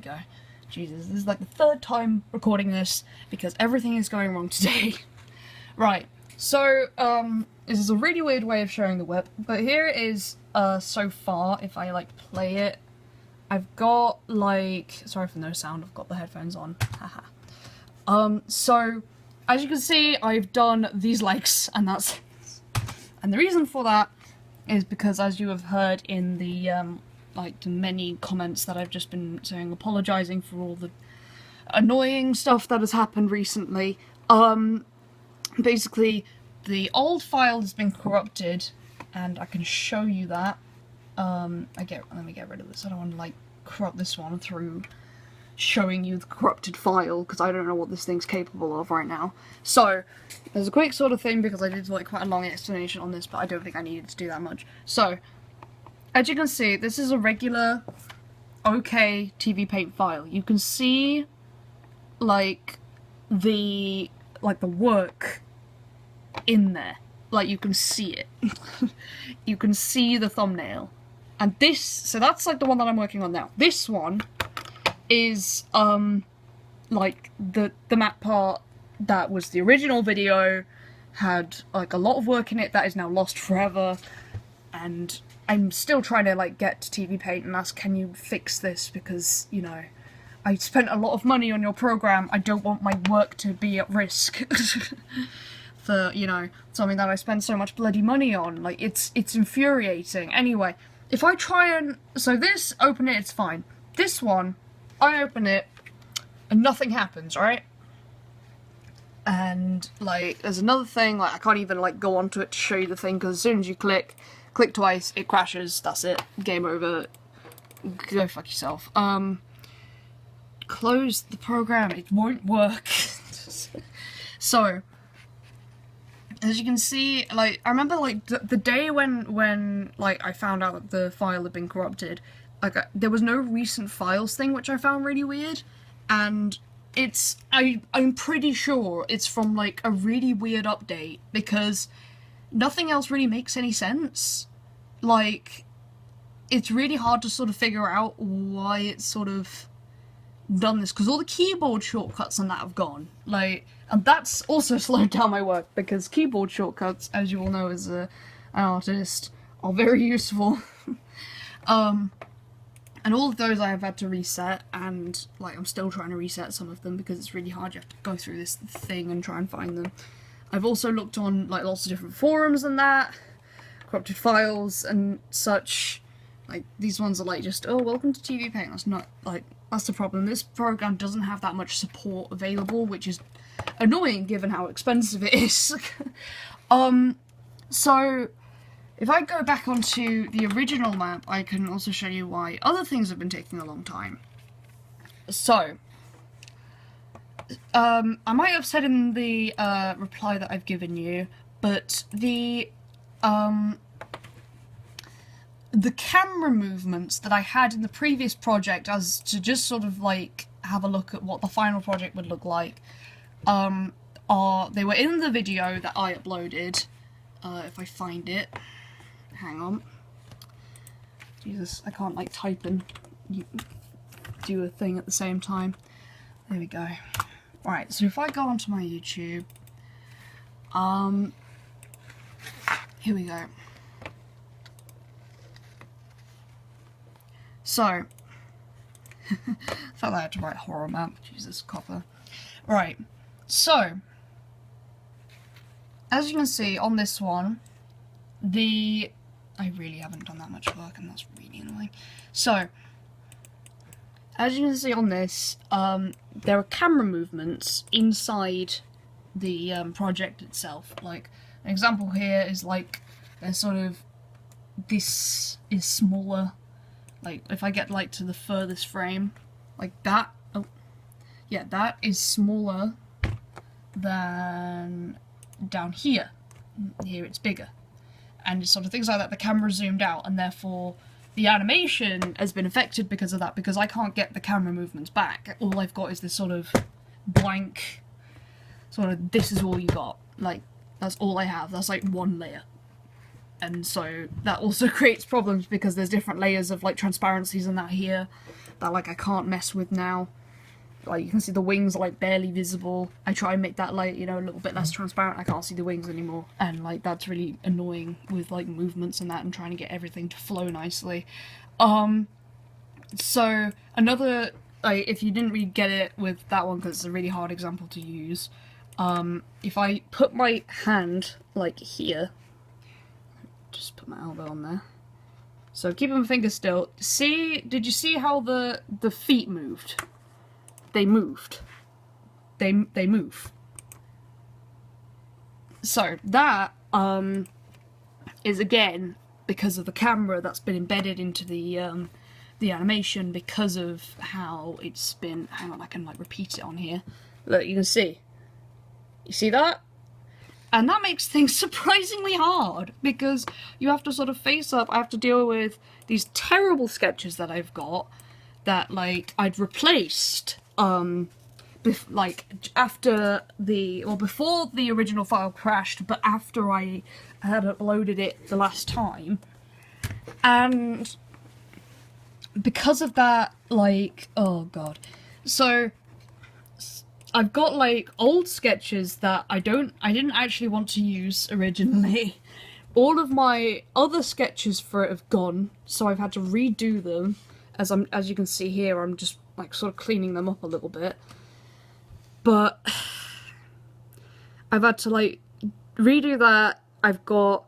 go. Jesus, this is like the third time recording this because everything is going wrong today. Right, so, this is a really weird way of showing the WIP, but here it is, so far, if I, like, play it. I've got, like, sorry for no sound, I've got the headphones on, haha. So, as you can see, I've done these legs, and that's, and the reason for that is because, as you have heard in the, like, the many comments that I've just been saying, apologising for all the annoying stuff that has happened recently, basically, the old file has been corrupted, and I can show you that. Let me get rid of this, I don't want to, like, corrupt this one through showing you the corrupted file, because I don't know what this thing's capable of right now. So, there's a quick sort of thing, because I did, like, quite a long explanation on this, but I don't think I needed to do that much. So, as you can see, this is a regular, okay TV Paint file. You can see, like, the work in there. Like, you can see it. You can see the thumbnail. And this, so that's, like, the one that I'm working on now. This one is, like, the map part that was the original video, had, like, a lot of work in it that is now lost forever, and I'm still trying to, like, get to TV Paint and ask, can you fix this, because, you know, I spent a lot of money on your program, I don't want my work to be at risk for, you know, something that I spend so much bloody money on. Like, it's infuriating. Anyway, if I try and, so this, open it, it's fine. This one, I open it, and nothing happens, right? And, like, there's another thing, like, I can't even, like, go onto it to show you the thing, because as soon as you click twice, it crashes, that's it, game over, go fuck yourself. Close the program, it won't work. So, as you can see, like, I remember, like, the day when, like, I found out that the file had been corrupted, like, there was no recent files thing, which I found really weird, and it's, I'm pretty sure it's from, like, a really weird update, because nothing else really makes any sense. Like, it's really hard to sort of figure out why it's sort of done this, because all the keyboard shortcuts and that have gone, like, and that's also slowed down my work, because keyboard shortcuts, as you all know as an artist, are very useful. And all of those I have had to reset, and, like, I'm still trying to reset some of them, because it's really hard, you have to go through this thing and try and find them. I've also looked on, like, lots of different forums and that, corrupted files and such. Like, these ones are like just, oh, welcome to TV Paint. That's not, like, that's the problem. This program doesn't have that much support available, which is annoying given how expensive it is. So, if I go back onto the original map, I can also show you why other things have been taking a long time. So, I might have said in the reply that I've given you, but the camera movements that I had in the previous project, as to just sort of, like, have a look at what the final project would look like, they were in the video that I uploaded, if I find it. Hang on. Jesus, I can't, like, type and do a thing at the same time. There we go. Right, so if I go onto my YouTube, here we go. So, felt like I had to write horror map, Jesus, copper. Right, so, as you can see on this one, I really haven't done that much work, and that's really annoying. So, as you can see on this, there are camera movements inside the project itself. Like, an example here is, like, there's sort of, this is smaller. Like, if I get, like, to the furthest frame, like that, oh, yeah, that is smaller than down here. Here it's bigger. And it's sort of things like that, the camera zoomed out, and therefore the animation has been affected because of that, because I can't get the camera movements back. All I've got is this sort of blank, sort of, this is all you got. Like, that's all I have, that's like one layer. And so that also creates problems, because there's different layers of, like, transparencies and that here. that like I can't mess with now. Like, you can see the wings are like barely visible. I try and make that like, you know, a little bit less transparent. I can't see the wings anymore. And like, that's really annoying with like movements and that, and trying to get everything to flow nicely. So another, like, if you didn't really get it with that one, because it's a really hard example to use, if I put my hand like here, just put my elbow on there. So keeping my finger still. See, did you see how the feet moved? They moved. They move. So that is again because of the camera that's been embedded into the animation, because of how it's been. Hang on, I can like repeat it on here. Look, you can see. You see that? And that makes things surprisingly hard, because you have to sort of face up. I have to deal with these terrible sketches that I've got that like I'd replaced like after the, or before the original file crashed, but after I had uploaded it the last time. And because of that, like, oh god. So I've got like old sketches that I didn't actually want to use originally. All of my other sketches for it have gone, so I've had to redo them. As you can see here, I'm just like sort of cleaning them up a little bit. But I've had to like redo that. I've got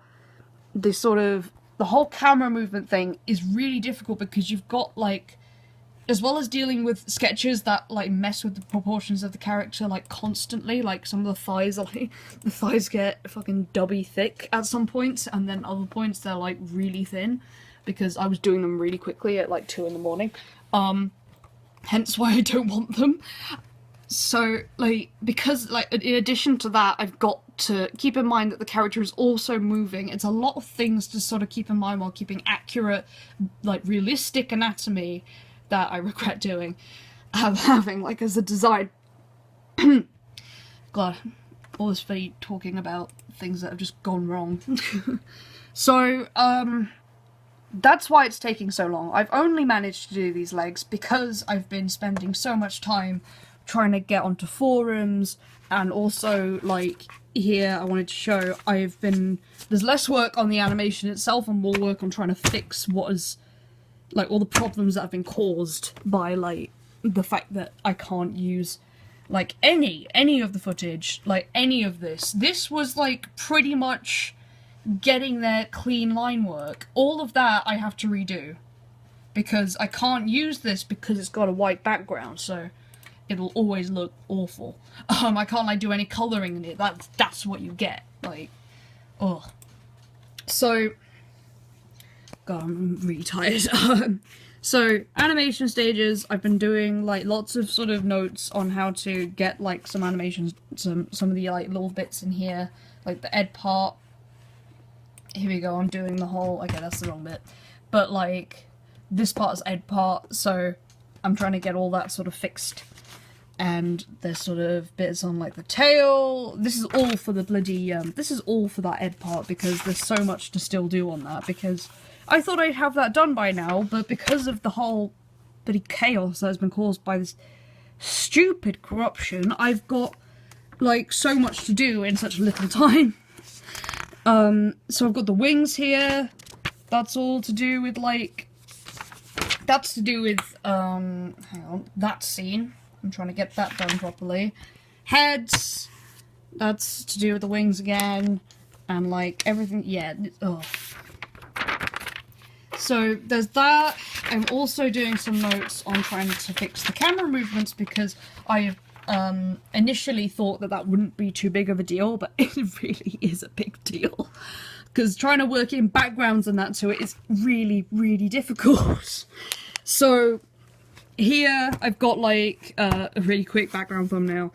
this sort of, the whole camera movement thing is really difficult, because you've got like, as well as dealing with sketches that like mess with the proportions of the character like constantly, like some of the thighs are like, the thighs get fucking dubby thick at some points, and then other points they're like really thin, because I was doing them really quickly at like 2 in the morning. Hence why I don't want them. So like, because like in addition to that, I've got to keep in mind that the character is also moving. It's a lot of things to sort of keep in mind while keeping accurate, like realistic anatomy that I regret doing, having like as a design. God, all this funny talking about things that have just gone wrong. So, that's why it's taking so long. I've only managed to do these legs because I've been spending so much time trying to get onto forums, and also, like, here I wanted to show, there's less work on the animation itself and more work on trying to fix what is, like, all the problems that have been caused by, like, the fact that I can't use, like, any of the footage, like, any of this. This was, like, pretty much getting their clean line work. All of that I have to redo, because I can't use this because it's got a white background, so it'll always look awful. I can't like do any colouring in it. That's what you get. Like, oh. So, God, I'm really tired. So, animation stages, I've been doing like lots of sort of notes on how to get like some animations, some of the like little bits in here, like the ed part. Here we go, I'm doing the whole, okay, that's the wrong bit. But like, this part is ed part, so I'm trying to get all that sort of fixed. And there's sort of bits on like the tail. This is all for the bloody, this is all for that ed part, because there's so much to still do on that, because I thought I'd have that done by now, but because of the whole bloody chaos that has been caused by this stupid corruption, I've got like so much to do in such little time. So I've got the wings here. That's all to do with like, that's to do with, hang on, that scene. I'm trying to get that done properly. Heads, that's to do with the wings again, and like everything, yeah, oh. So there's that. I'm also doing some notes on trying to fix the camera movements, because I initially thought that that wouldn't be too big of a deal, but it really is a big deal. Because trying to work in backgrounds and that to it is really, really difficult. So here I've got like a really quick background thumbnail.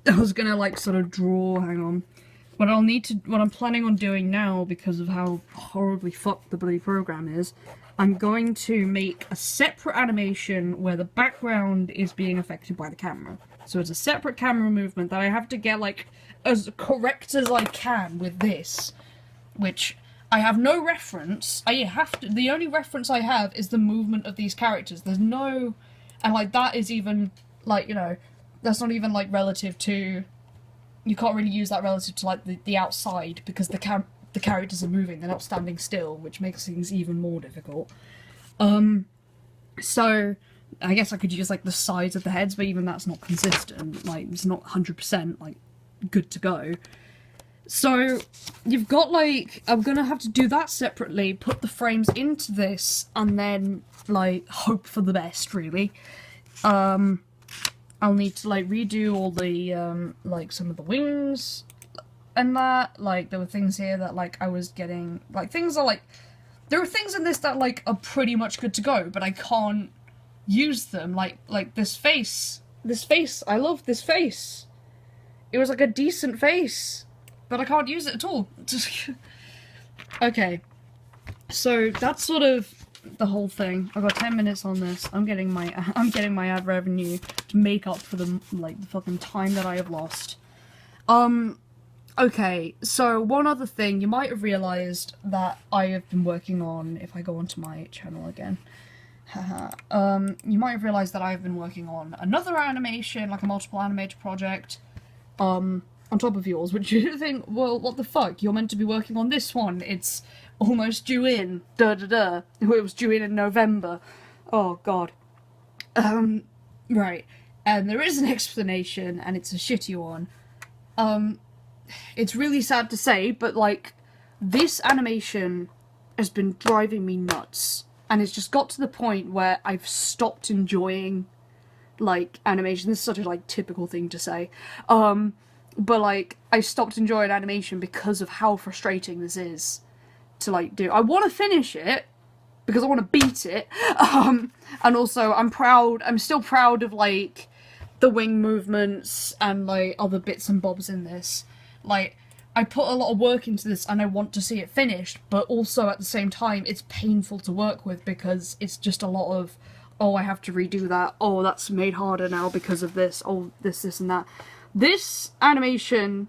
I was gonna like sort of draw, hang on. What I'm planning on doing now, because of how horribly fucked the bloody program is, I'm going to make a separate animation where the background is being affected by the camera. So it's a separate camera movement that I have to get like as correct as I can with this, which I have no reference. The only reference I have is the movement of these characters. There's no, and like that is even like, you know, that's not even like relative to, you can't really use that relative to like the outside, because the characters are moving, they're not standing still, which makes things even more difficult. So I guess I could use like the sides of the heads, but even that's not consistent. Like, it's not 100% like good to go. So you've got like, I'm gonna have to do that separately, put the frames into this, and then like hope for the best, really. I'll need to like redo all the like some of the wings and that. Like, there were things here that like I was getting, like, things are like, there are things in this that like are pretty much good to go, but I can't use them. Like this face, I love this face. It was like a decent face, but I can't use it at all. Okay, so that's sort of the whole thing. I've got 10 minutes on this. I'm getting my ad revenue to make up for the fucking time that I have lost. Okay, so one other thing, you might have realised that I have been working on, if I go onto my channel again, you might have realised that I've been working on another animation, like a multiple animator project, on top of yours, which you think, well, what the fuck, you're meant to be working on this one, it's almost due in, it was due in November, oh god. Right, and there is an explanation, and it's a shitty one. It's really sad to say, but like, this animation has been driving me nuts, and it's just got to the point where I've stopped enjoying, like, animation. This is such a, like, typical thing to say, but like, I stopped enjoying animation because of how frustrating this is to like do. I want to finish it because I want to beat it, and also I'm still proud of like the wing movements and like other bits and bobs in this. Like, I put a lot of work into this and I want to see it finished, but also at the same time it's painful to work with because it's just a lot of, oh, I have to redo that, oh, that's made harder now because of this, oh, this and that. This animation,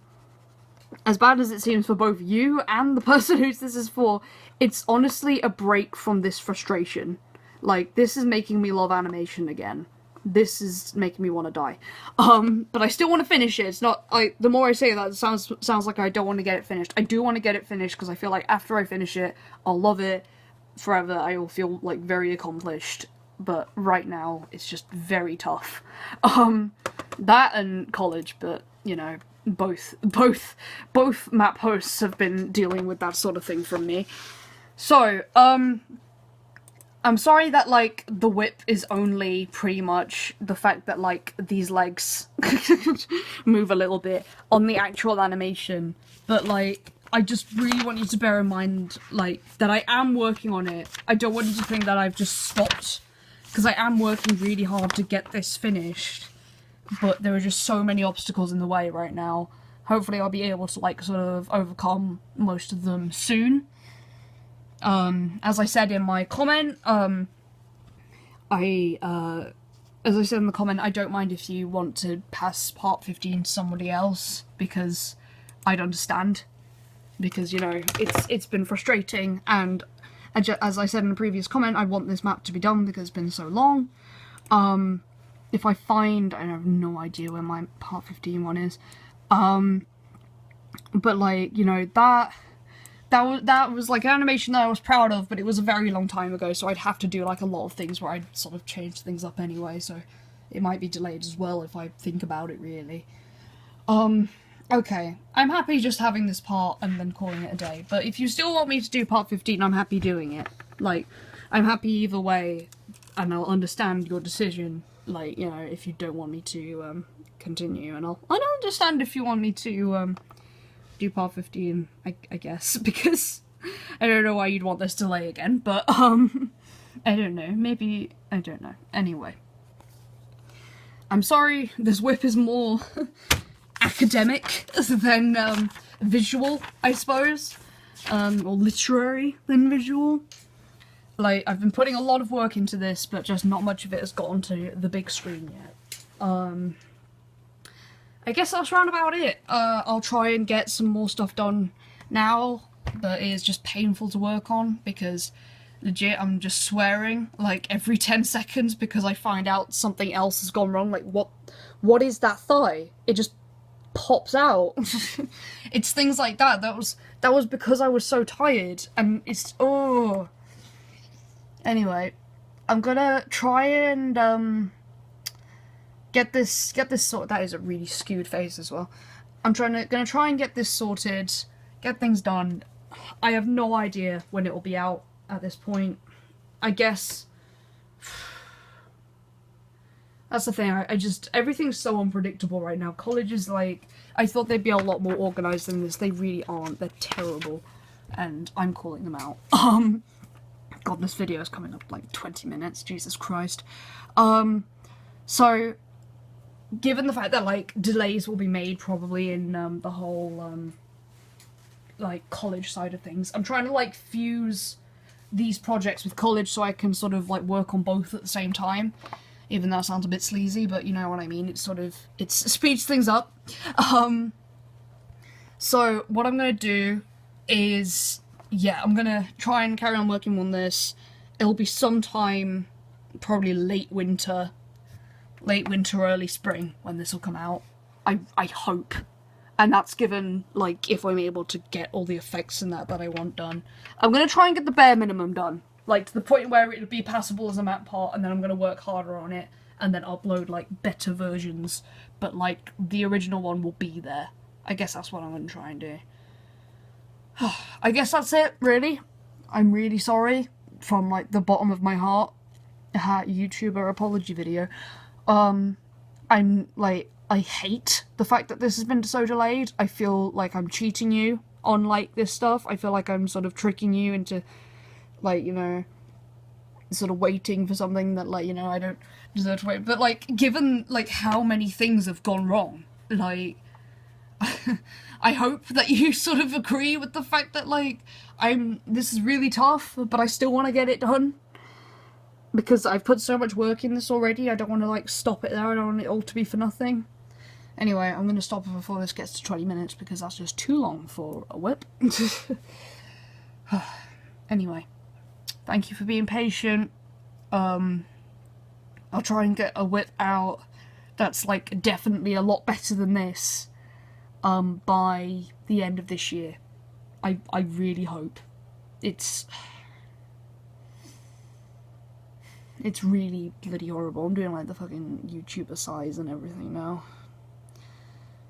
as bad as it seems for both you and the person who this is for, it's honestly a break from this frustration. Like, this is making me love animation again. This is making me want to die. But I still want to finish it. It's not, like, the more I say that, it sounds like I don't want to get it finished. I do want to get it finished because I feel like after I finish it, I'll love it forever. I will feel, like, very accomplished. But right now, it's just very tough. That and college, but, you know, both map hosts have been dealing with that sort of thing from me. So, I'm sorry that, like, the WIP is only pretty much the fact that, like, these legs move a little bit on the actual animation, but, like, I just really want you to bear in mind, like, that I am working on it. I don't want you to think that I've just stopped, because I am working really hard to get this finished, but there are just so many obstacles in the way right now. Hopefully I'll be able to, like, sort of overcome most of them soon. As I said in my comment, as I said in the comment, I don't mind if you want to pass part 15 to somebody else, because I'd understand. Because, you know, it's been frustrating, and as I said in the previous comment, I want this map to be done because it's been so long. If I find, I have no idea where my part 15 one is, but, like, you know, that was like an animation that I was proud of, but it was a very long time ago, so I'd have to do like a lot of things where I'd sort of change things up anyway, so it might be delayed as well if I think about it really. Okay, I'm happy just having this part and then calling it a day, but if you still want me to do part 15, I'm happy doing it. Like, I'm happy either way, and I'll understand your decision, like, you know, if you don't want me to continue, and I'll understand if you want me to do part 15, I guess, because I don't know why you'd want this delay again, but, I don't know, maybe, I don't know. Anyway. I'm sorry, this WIP is more academic than, visual, I suppose, or literary than visual. Like, I've been putting a lot of work into this, but just not much of it has got onto the big screen yet. I guess that's round about it. I'll try and get some more stuff done now, but it is just painful to work on because legit I'm just swearing like every 10 seconds because I find out something else has gone wrong. Like, what is that thigh? It just pops out. It's things like that. That was because I was so tired, and it's oh. Anyway, I'm gonna try and get this sorted. That is a really skewed face as well. I'm gonna try and get this sorted, get things done. I have no idea when it will be out at this point. I guess that's the thing. I just, everything's so unpredictable right now. College is like, I thought they'd be a lot more organised than this. They really aren't. They're terrible, and I'm calling them out. God, this video is coming up like 20 minutes. Jesus Christ. So, given the fact that like delays will be made probably in the whole like college side of things, I'm trying to like fuse these projects with college so I can sort of like work on both at the same time. Even though that sounds a bit sleazy, but you know what I mean. It's sort of, it speeds things up. So what I'm gonna do is, yeah, I'm gonna try and carry on working on this. It'll be sometime, probably late winter, early spring when this will come out. I hope. And that's given, like, if I'm able to get all the effects and that I want done. I'm gonna try and get the bare minimum done. Like, to the point where it'll be passable as a map part, and then I'm gonna work harder on it, and then upload, like, better versions. But, like, the original one will be there. I guess that's what I'm gonna try and do. I guess that's it, really. I'm really sorry, from, like, the bottom of my heart. YouTuber apology video. I'm, like, I hate the fact that this has been so delayed. I feel like I'm cheating you on, like, this stuff. I feel like I'm sort of tricking you into, like, you know, sort of waiting for something that, like, you know, I don't deserve to wait. But, like, given, like, how many things have gone wrong, like, I hope that you sort of agree with the fact that, like, this is really tough, but I still want to get it done. Because I've put so much work in this already, I don't want to, like, stop it there. I don't want it all to be for nothing. Anyway, I'm going to stop it before this gets to 20 minutes, because that's just too long for a WIP. Anyway, thank you for being patient. I'll try and get a WIP out that's, like, definitely a lot better than this, by the end of this year. I really hope. It's really bloody horrible. I'm doing, like, the fucking YouTuber size and everything now.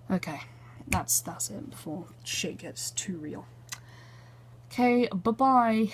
Okay, that's it before shit gets too real. Okay, bye-bye.